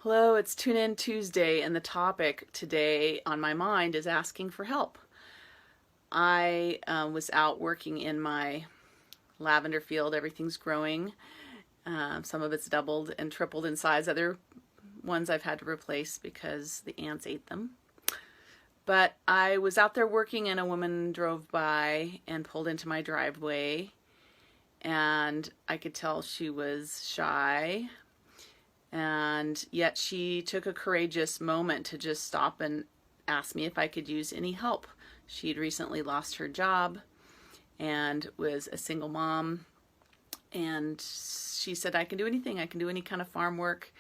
Hello, it's Tune In Tuesday, and the topic today on my mind is asking for help. I was out working in my lavender field. Everything's growing. Some of it's doubled and tripled in size. Other ones I've had to replace because the ants ate them. But I was out there working, and a woman drove by and pulled into my driveway, and I could tell she was shy. And yet she took a courageous moment to just stop and ask me if I could use any help. She'd recently lost her job and was a single mom. And she said, I can do anything. I can do any kind of farm work.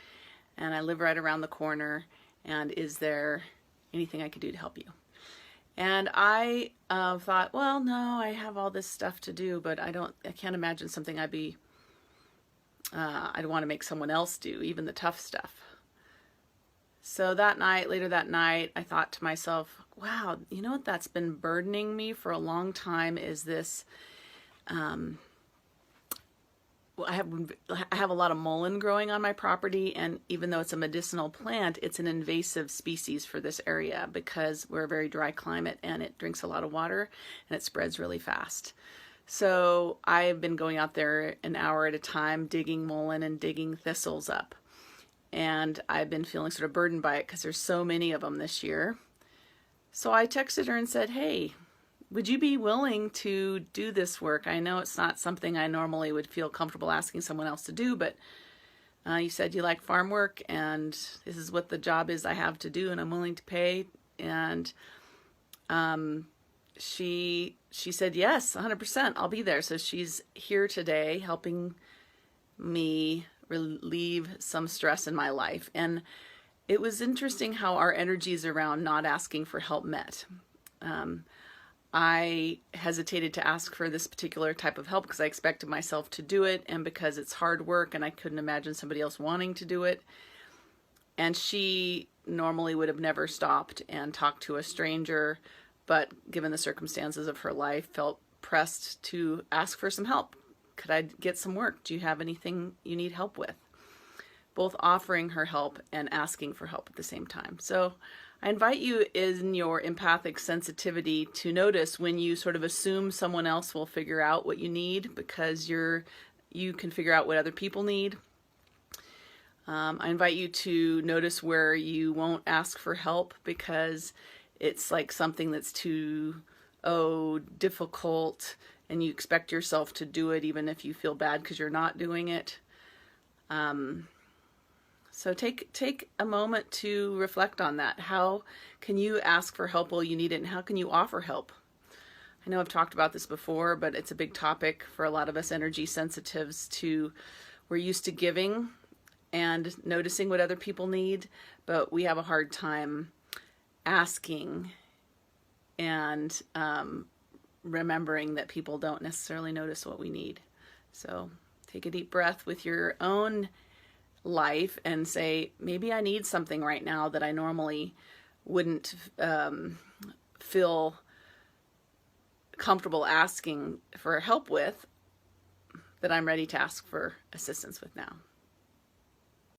And I live right around the corner. And is there anything I could do to help you? And I thought, well, no, I have all this stuff to do, but I can't imagine something I'd want to make someone else do, even the tough stuff. So later that night, I thought to myself, wow, you know what that's been burdening me for a long time is this, I have a lot of mullein growing on my property, and even though it's a medicinal plant, it's an invasive species for this area because we're a very dry climate and it drinks a lot of water and it spreads really fast. So I've been going out there an hour at a time digging mullein and digging thistles up. And I've been feeling sort of burdened by it because there's so many of them this year. So I texted her and said, hey, would you be willing to do this work? I know it's not something I normally would feel comfortable asking someone else to do, but you said you like farm work and this is what the job is I have to do and I'm willing to pay. And she said, yes, 100%, I'll be there. So she's here today helping me relieve some stress in my life. And it was interesting how our energies around not asking for help met. I hesitated to ask for this particular type of help because I expected myself to do it and because it's hard work and I couldn't imagine somebody else wanting to do it. And she normally would have never stopped and talked to a stranger, but given the circumstances of her life, felt pressed to ask for some help. Could I get some work? Do you have anything you need help with? Both offering her help and asking for help at the same time. So I invite you in your empathic sensitivity to notice when you sort of assume someone else will figure out what you need because you can figure out what other people need. I invite you to notice where you won't ask for help because it's like something that's too, difficult, and you expect yourself to do it even if you feel bad because you're not doing it. So take a moment to reflect on that. How can you ask for help while you need it, and how can you offer help? I know I've talked about this before, but it's a big topic for a lot of us energy sensitives. We're used to giving and noticing what other people need, but we have a hard time asking and remembering that people don't necessarily notice what we need. So take a deep breath with your own life and say, maybe I need something right now that I normally wouldn't feel comfortable asking for help with, that I'm ready to ask for assistance with now.